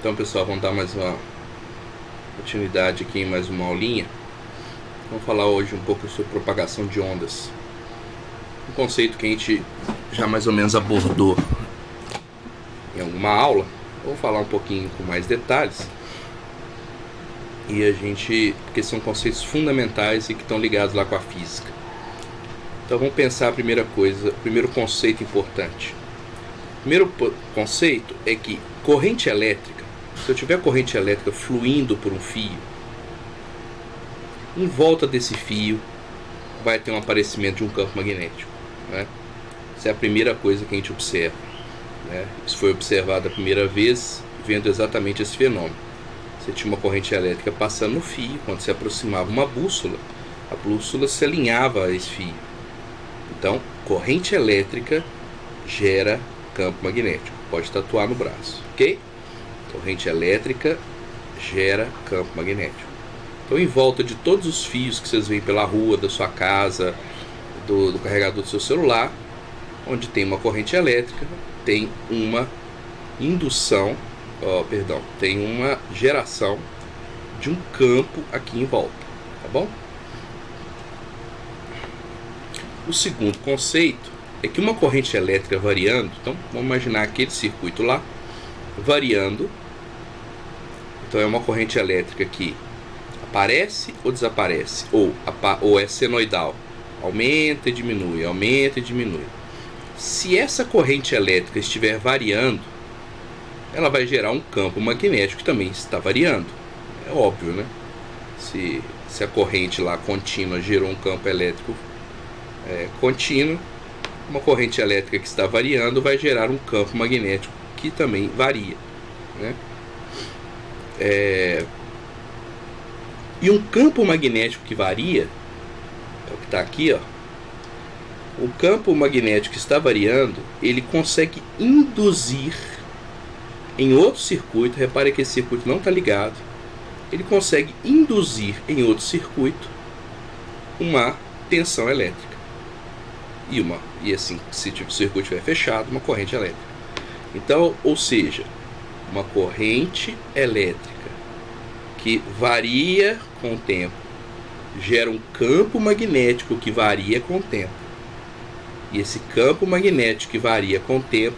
Então, pessoal, vamos dar mais uma continuidade aqui em mais uma aulinha. Vamos falar hoje um pouco sobre propagação de ondas. Um conceito que a gente já mais ou menos abordou em alguma aula. Vou falar um pouquinho com mais detalhes. Porque são conceitos fundamentais e que estão ligados lá com a física. Então vamos pensar a primeira coisa, o primeiro conceito importante. O primeiro conceito é que corrente elétrica, se eu tiver corrente elétrica fluindo por um fio, em volta desse fio vai ter um aparecimento de um campo magnético, né? Essa é a primeira coisa que a gente observa, né? Isso foi observado a primeira vez vendo exatamente esse fenômeno. Você tinha uma corrente elétrica passando no fio, quando se aproximava uma bússola, a bússola se alinhava a esse fio. Então, corrente elétrica gera campo magnético. Pode tatuar no braço, ok? Corrente elétrica gera campo magnético. Então, em volta de todos os fios que vocês veem pela rua, da sua casa, do carregador do seu celular, onde tem uma corrente elétrica, tem uma indução, tem uma geração de um campo aqui em volta, tá bom? O segundo conceito é que uma corrente elétrica variando, então vamos imaginar aquele circuito lá, variando. Então é uma corrente elétrica que aparece ou desaparece, ou é senoidal, aumenta e diminui, aumenta e diminui. Se essa corrente elétrica estiver variando, ela vai gerar um campo magnético que também está variando. É óbvio, né? Se a corrente lá contínua gerou um campo elétrico contínuo, uma corrente elétrica que está variando vai gerar um campo magnético que também varia, né? E um campo magnético que varia, é o que está aqui, ó. O campo magnético que está variando, ele consegue induzir em outro circuito. Repare que esse circuito não está ligado. Ele consegue induzir em outro circuito uma tensão elétrica. E assim, se o circuito estiver fechado, uma corrente elétrica. Então, ou seja, uma corrente elétrica que varia com o tempo gera um campo magnético que varia com o tempo. E esse campo magnético que varia com o tempo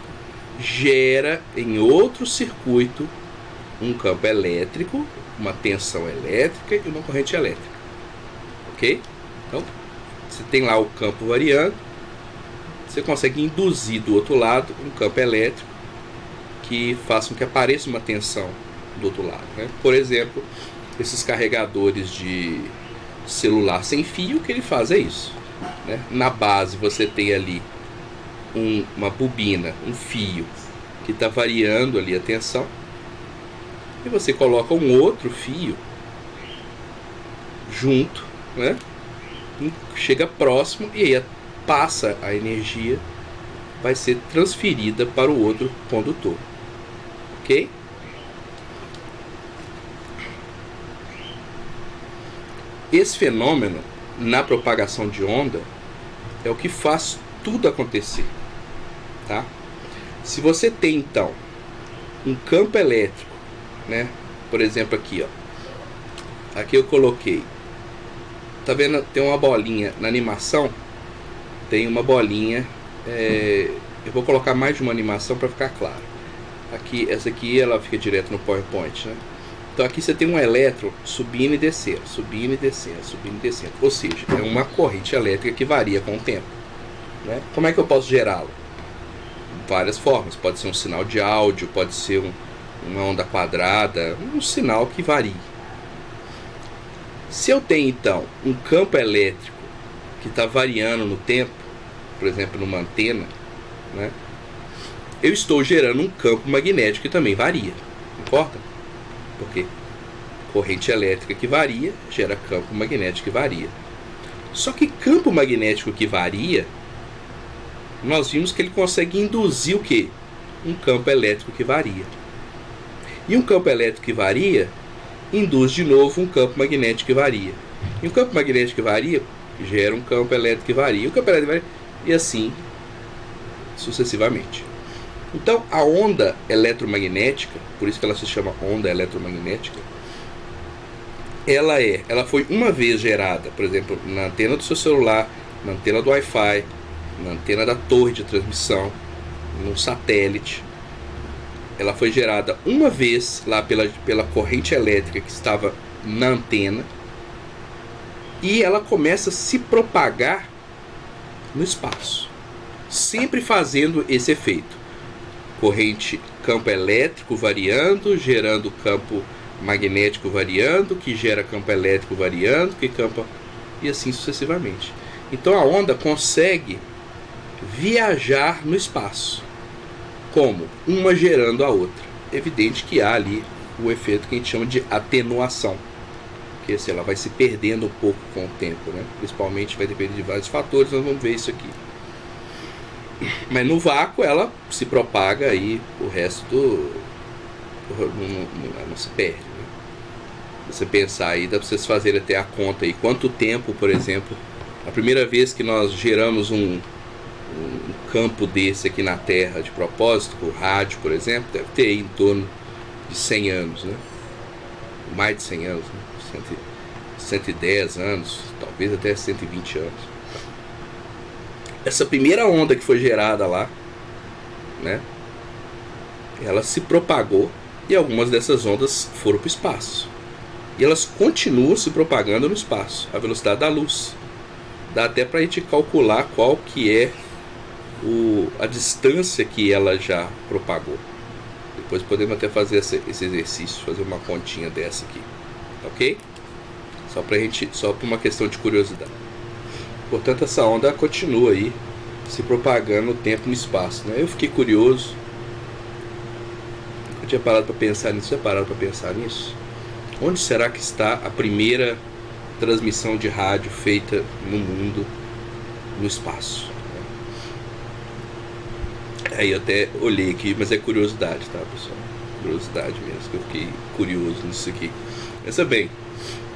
gera em outro circuito um campo elétrico, uma tensão elétrica e uma corrente elétrica. Ok? Então, você tem lá o campo variando, você consegue induzir do outro lado um campo elétrico que faça com que apareça uma tensão do outro lado, né? Por exemplo, esses carregadores de celular sem fio, o que ele faz é isso, né? Na base você tem ali uma bobina, um fio que está variando ali a tensão, e você coloca um outro fio junto, né? Chega próximo e aí passa a energia, vai ser transferida para o outro condutor, ok? Esse fenômeno na propagação de onda é o que faz tudo acontecer, tá? Se você tem então um campo elétrico, né? Por exemplo aqui, ó. Aqui eu coloquei, tá vendo? Tem uma bolinha na animação. Tem uma bolinha, eu vou colocar mais de uma animação para ficar claro. Aqui, essa aqui ela fica direto no PowerPoint, né? Então aqui você tem um elétron subindo e descendo, subindo e descendo, subindo e descendo. Ou seja, é uma corrente elétrica que varia com o tempo, né? Como é que eu posso gerá-la? Várias formas. Pode ser um sinal de áudio, pode ser uma onda quadrada, um sinal que varie. Se eu tenho então um campo elétrico que está variando no tempo, por exemplo, numa antena, né? Eu estou gerando um campo magnético que também varia, não importa? Porque corrente elétrica que varia gera campo magnético que varia. Só que campo magnético que varia, nós vimos que ele consegue induzir o quê? Um campo elétrico que varia. E um campo elétrico que varia induz de novo um campo magnético que varia. E um campo magnético que varia gera um campo elétrico que varia. E um campo elétrico que varia, e assim sucessivamente. Então a onda eletromagnética, por isso que ela se chama onda eletromagnética, ela foi uma vez gerada, por exemplo, na antena do seu celular, na antena do Wi-Fi, na antena da torre de transmissão, no satélite. Ela foi gerada uma vez lá pela corrente elétrica que estava na antena, e ela começa a se propagar no espaço, sempre fazendo esse efeito. Corrente, campo elétrico variando, gerando campo magnético variando, que gera campo elétrico variando, que campo, e assim sucessivamente. Então a onda consegue viajar no espaço, como uma gerando a outra. Evidente que há ali o efeito que a gente chama de atenuação, porque assim, ela vai se perdendo um pouco com o tempo, né? Principalmente vai depender de vários fatores, nós vamos ver isso aqui. Mas no vácuo ela se propaga aí, o resto não se perde, né? Você pensar aí, dá para vocês fazerem até a conta aí, quanto tempo, por exemplo, a primeira vez que nós geramos um campo desse aqui na Terra de propósito, o rádio, por exemplo, deve ter aí em torno de 100 anos, né? Mais de 100 anos, né? 110 anos, talvez até 120 anos. Essa primeira onda que foi gerada lá, né? Ela se propagou e algumas dessas ondas foram para o espaço. E elas continuam se propagando no espaço, a velocidade da luz. Dá até para a gente calcular qual que é a distância que ela já propagou. Depois podemos até fazer esse exercício, fazer uma continha dessa aqui, ok? Só para uma questão de curiosidade. Portanto, essa onda continua aí se propagando no tempo e no espaço, né? Eu fiquei curioso. Eu tinha parado para pensar nisso. Você pararam para pensar nisso? Onde será que está a primeira transmissão de rádio feita no mundo, no espaço? Aí eu até olhei aqui, mas é curiosidade, tá, pessoal? Curiosidade mesmo, que eu fiquei curioso nisso aqui. Pensa bem,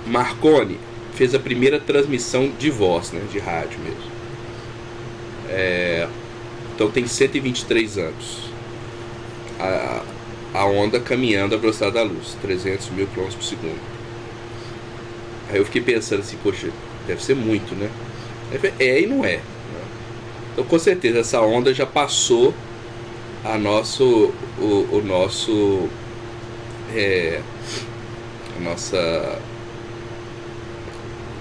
Marconi fez a primeira transmissão de voz, né, de rádio mesmo. Então tem 123 anos. A onda caminhando à velocidade da luz, 300 mil km por segundo. Aí eu fiquei pensando assim, poxa, deve ser muito, né? E não é. Né? Então com certeza essa onda já passou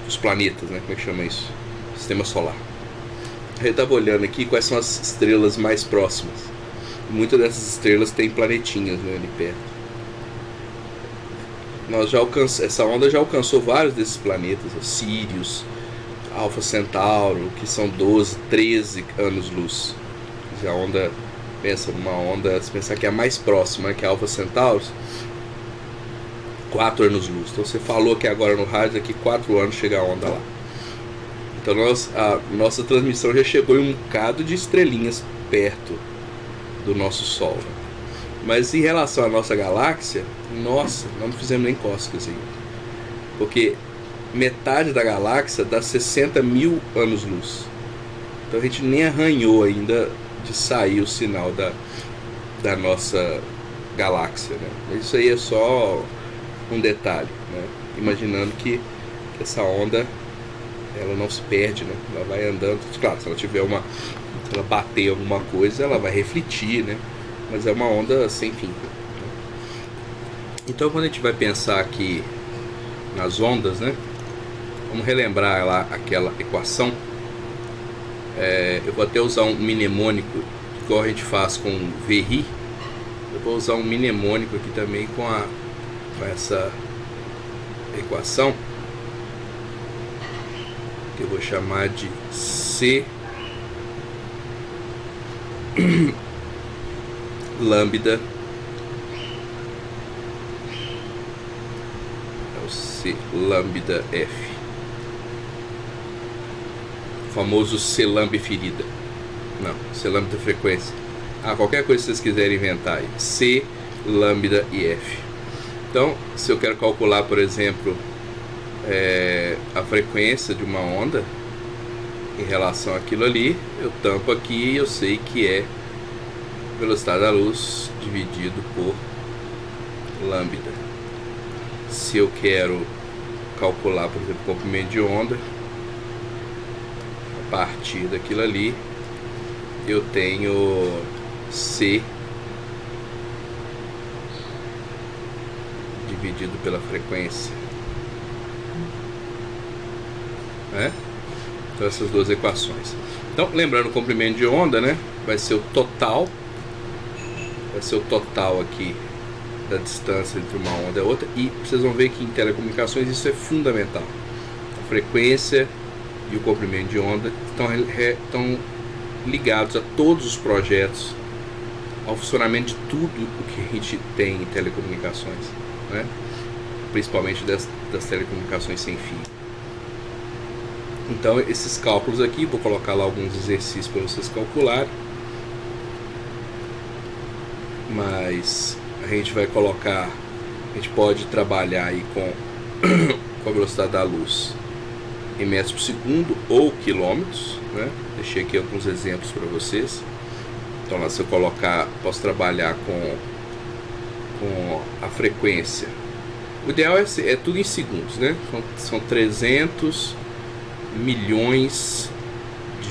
os planetas, né? Como é que chama isso? Sistema solar. Eu estava olhando aqui quais são as estrelas mais próximas. Muitas dessas estrelas têm planetinhas, né, ali perto. Essa onda já alcançou vários desses planetas, Sirius, Alpha Centauro, que são 12, 13 anos-luz. A onda, se pensar que é a mais próxima, que é a Alpha Centauro, 4 anos-luz. Então você falou que agora no rádio, daqui 4 anos chega a onda lá. Então a nossa transmissão já chegou em um bocado de estrelinhas perto do nosso Sol. Né? Mas em relação à nossa galáxia, não fizemos nem cócegas ainda. Porque metade da galáxia dá 60 mil anos-luz. Então a gente nem arranhou ainda de sair o sinal da nossa galáxia. Né? Isso aí é só um detalhe. Né? Imaginando que essa onda ela não se perde, né? Ela vai andando. Claro, se ela tiver se ela bater em alguma coisa, ela vai refletir, né? Mas é uma onda sem fim. Né? Então, quando a gente vai pensar aqui nas ondas, né? Vamos relembrar lá aquela equação. Eu vou até usar um mnemônico, igual a gente faz com o VRI. Eu vou usar um mnemônico aqui também com essa equação, que eu vou chamar de C lambda, é o C lambda F, o famoso C lambda ferida, não, C lambda frequência, qualquer coisa que vocês quiserem inventar aí, C lambda e F. Então, se eu quero calcular, por exemplo, a frequência de uma onda em relação àquilo ali, eu tampo aqui e eu sei que é velocidade da luz dividido por lambda. Se eu quero calcular, por exemplo, o comprimento de onda, a partir daquilo ali, eu tenho C dividido pela frequência, né? Então essas duas equações. Então, lembrando, o comprimento de onda, né, vai ser o total aqui da distância entre uma onda e outra, e vocês vão ver que em telecomunicações isso é fundamental. A frequência e o comprimento de onda estão ligados a todos os projetos, ao funcionamento de tudo o que a gente tem em telecomunicações, né? Principalmente das telecomunicações sem fio. Então esses cálculos aqui, vou colocar lá alguns exercícios para vocês calcularem, mas a gente vai colocar, a gente pode trabalhar aí com a velocidade da luz em metros por segundo ou quilômetros, né? Deixei aqui alguns exemplos para vocês. Então lá, se eu colocar, posso trabalhar com a frequência. O ideal é tudo em segundos, né? São 300 milhões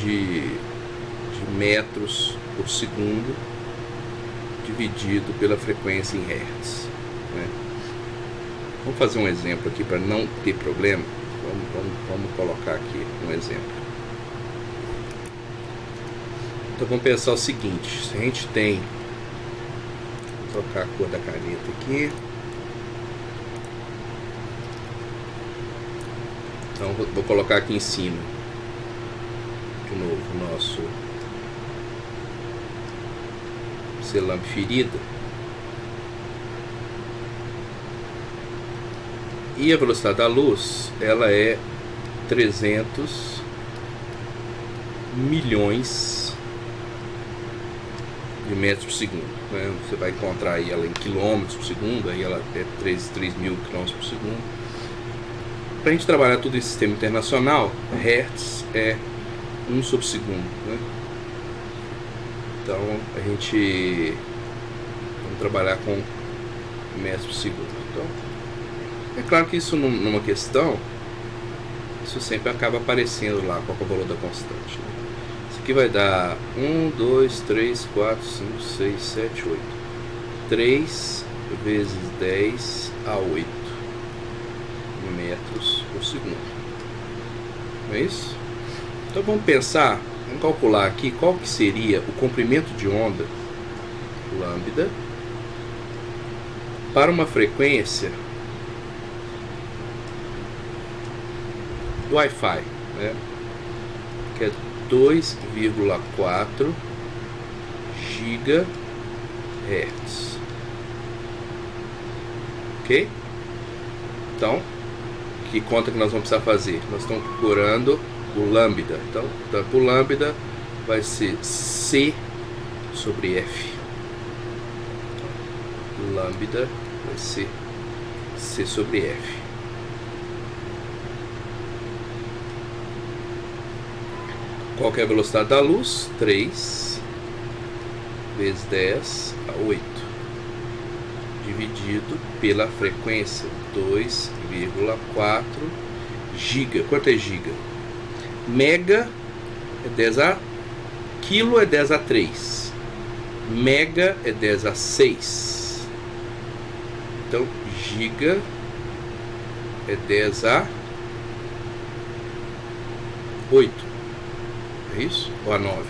de metros por segundo dividido pela frequência em hertz, né? Vamos fazer um exemplo aqui para não ter problema. Vamos colocar aqui um exemplo. Então vamos pensar o seguinte: se a gente tem, vou trocar a cor da caneta aqui. Então vou colocar aqui em cima de novo o nosso selamp ferida, e a velocidade da luz, ela é 300 milhões de metros por segundo, né? Você vai encontrar aí ela em quilômetros por segundo, aí ela é 3 mil quilômetros por segundo. Para a gente trabalhar tudo em sistema internacional, hertz é 1 sobre segundo, né? Então a gente vamos trabalhar com metros por segundo. Então, é claro que isso numa questão, isso sempre acaba aparecendo lá, qual é o valor da constante, né? Isso aqui vai dar 1, 2, 3, 4, 5, 6, 7, 8. 3 vezes 10 a 8 metros por segundo. Não é isso? Então vamos pensar, vamos calcular aqui qual que seria o comprimento de onda lambda para uma frequência do Wi-Fi, né? Que é 2,4 GHz. Ok? Então, que conta que nós vamos precisar fazer? Nós estamos procurando o lambda. Então, o lambda vai ser C sobre F. Lambda vai ser C sobre F. Qual que é a velocidade da luz? 3 vezes 10 a 8, dividido pela frequência 2,4 giga. Quanto é giga? Mega é 10 a... Quilo é 10 a 3. Mega é 10 a 6. Então, giga é 10 a 8. É isso? Ou a 9?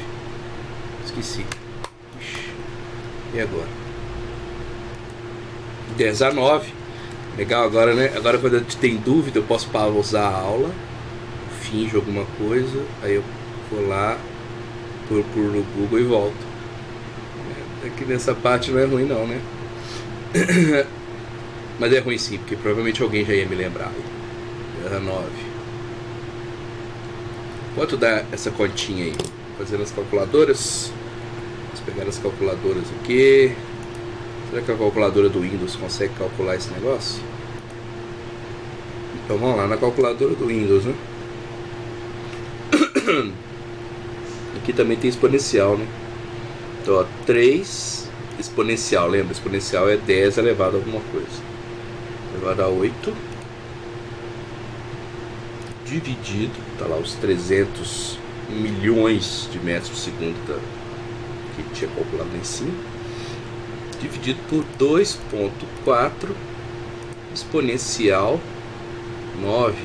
Esqueci. Ixi. E agora? 10 a 9. Legal agora, né? Agora quando eu tenho dúvida, eu posso pausar a aula, finjo alguma coisa, aí eu vou lá, procuro no Google e volto. Aqui nessa parte não é ruim não, né? Mas é ruim sim, porque provavelmente alguém já ia me lembrar. 10 a 9. Quanto dá essa continha aí? Fazendo as calculadoras. Vamos pegar as calculadoras aqui. Será que a calculadora do Windows consegue calcular esse negócio? Então vamos lá, na calculadora do Windows, né? Aqui também tem exponencial, né? Então, ó, 3 exponencial, lembra? Exponencial é 10 elevado a alguma coisa. Elevado a 8. Dividido, tá lá os 300 milhões de metros por segundo que tinha calculado lá em cima. Dividido por 2,4 exponencial 9,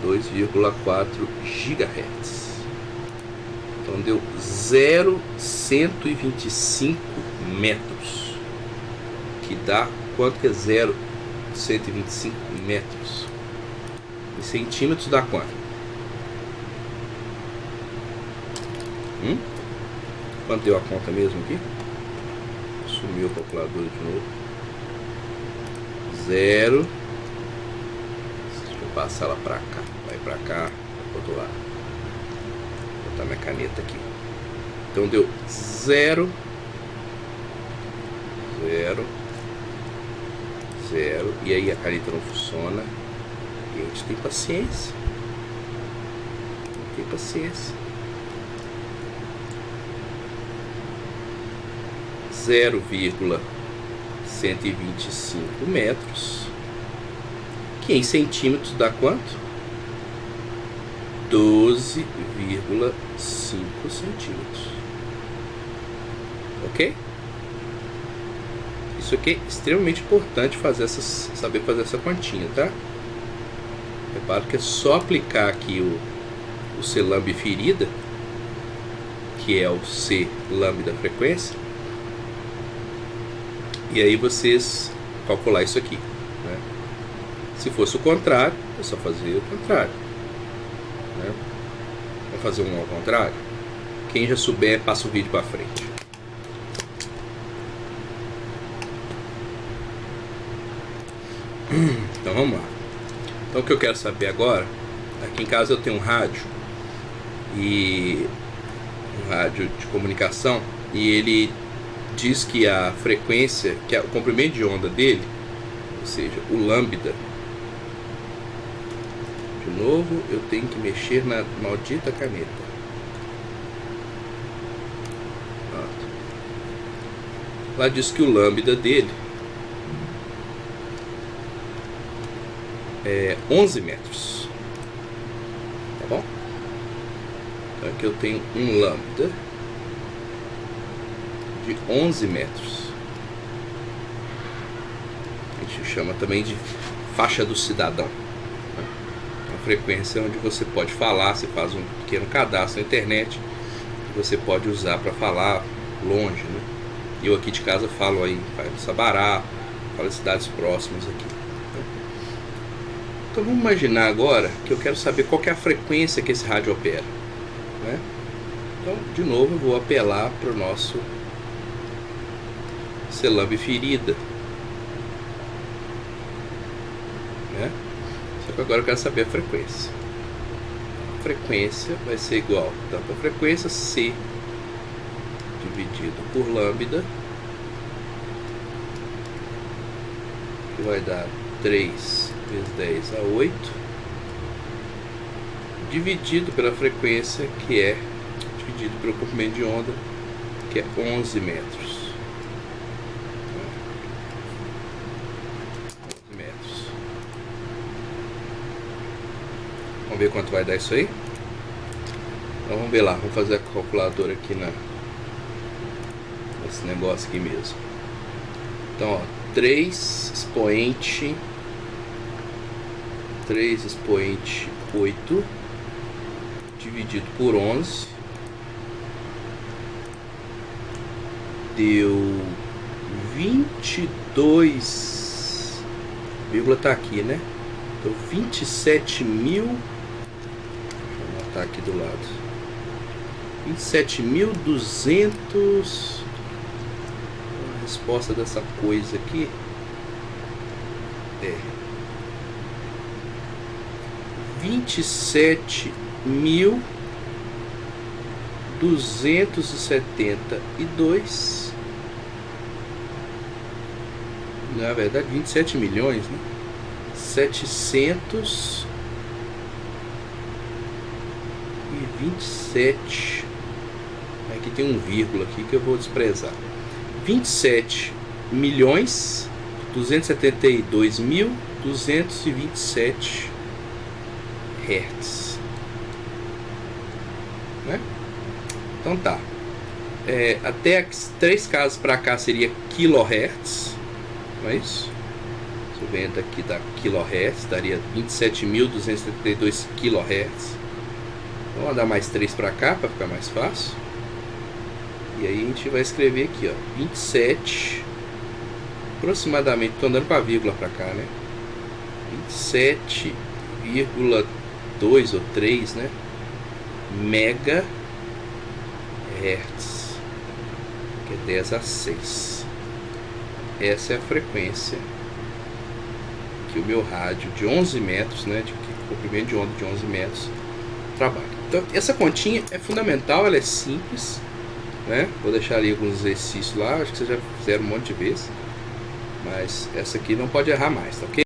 2,4 GHz. Então deu 0,125 metros. Que dá quanto que é 0,125 metros? Em centímetros dá quanto? Quanto deu a conta mesmo aqui? Sumiu a calculadora de novo. 0. Deixa eu passar ela pra cá. Vai pra cá, pro outro lado. Vou botar minha caneta aqui. Então deu 0, 0, 0. E aí a caneta não funciona. E a gente tem paciência. Tem paciência. 0,125 metros, que em centímetros dá quanto? 12,5 centímetros. Ok? Isso aqui é extremamente importante saber fazer essa continha, tá? Repara que é só aplicar aqui o C lambda ferida, que é o C lambda da frequência, e aí vocês calcular isso aqui, né? Se fosse o contrário, é só fazer o contrário, né? Vamos fazer um ao contrário? Quem já souber, passa o vídeo para frente. Então vamos lá. Então o que eu quero saber agora, aqui em casa eu tenho um rádio de comunicação, e ele diz que a frequência, que o comprimento de onda dele, ou seja, o lambda, de novo eu tenho que mexer na maldita caneta. Pronto. Lá diz que o lambda dele é 11 metros, tá bom? Então aqui eu tenho um lambda de 11 metros. A gente chama também de faixa do cidadão. Uma frequência onde você pode falar, você faz um pequeno cadastro na internet, que você pode usar para falar longe, né? Eu aqui de casa falo aí, falo em Sabará, falo em cidades próximas aqui. Então vamos imaginar agora que eu quero saber qual que é a frequência que esse rádio opera, né? Então, de novo, eu vou apelar para o nosso C lambda ferida, né? Só que agora eu quero saber a frequência. A frequência vai ser igual, então, a frequência C dividido por lambda, que vai dar 3 vezes 10 a 8, dividido pela frequência, que é dividido pelo comprimento de onda, que é 11 metros. 11 metros. Vamos ver quanto vai dar isso aí? Então vamos ver lá, vamos fazer a calculadora aqui nesse negócio aqui mesmo. Então, ó, 3 expoente 8 dividido por 11 deu 22, vírgula tá aqui, né? Então 27 mil, vou botar aqui do lado, 27.200. A resposta dessa coisa aqui é 27.272, na verdade 27 milhões, né? 727. Aqui aqui tem um vírgula aqui que eu vou desprezar. 27.272.227 Hz, né? Então tá. Até 3 casas para cá seria kHz, não é isso? Se eu venho daqui da kHz, daria 27.272 kHz. Vamos mandar mais 3 para cá para ficar mais fácil. E aí a gente vai escrever aqui, ó, 27, aproximadamente, estou andando com a vírgula para cá, né? 27,2 ou 3, né? Megahertz, que é 10 a 6. Essa é a frequência que o meu rádio de 11 metros, né? De comprimento de onda de 11 metros trabalha. Então essa continha é fundamental, ela é simples, né? Vou deixar ali alguns exercícios lá, acho que vocês já fizeram um monte de vezes, mas essa aqui não pode errar mais, tá ok?